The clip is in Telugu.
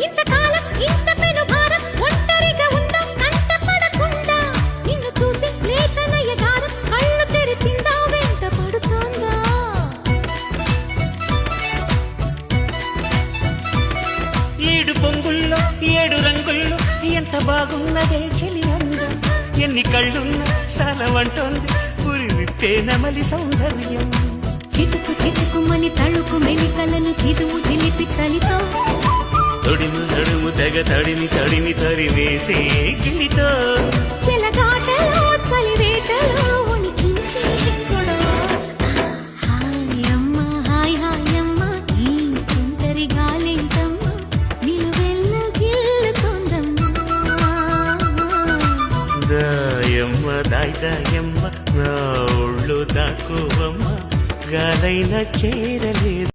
ఇంతకాలం ఇంత పెను భారం ఒంటరిగా ఉందా కంటపడకుండా నిన్ను చూసి లేతనయ్య గారం కళ్ళు తెరిచిందా వెంట పడుతోందా ఏడు పొంగుల్లో ఏడు రంగుల్లో ఎంత బాగున్నదే చెలి అందం ఎన్ని కళ్ళున్నా సాలవంటోంది పురి విప్పే నమలి సౌందర్యం చిటుకు చిటుకుమని తళుకు మెలికలను చిదువు చిలిపి చలితో తొడిము నడుము తెగ తడిమి తడిమి తరివేసే గిలితో చెలగాటలో చలివేటలో ఉనికించే గొడవ హాయ్ అమ్మ హాయ్ హాయ్ అమ్మ ఈ తుంటరి గాలింతమ్మ నిలువెల్ల గిల్లుతోందమ్మా దాయమ్మ దాయ్ దాయమ్మ నా ఒళ్ళు దాకోవమ్మ గాలైన చేరలేదు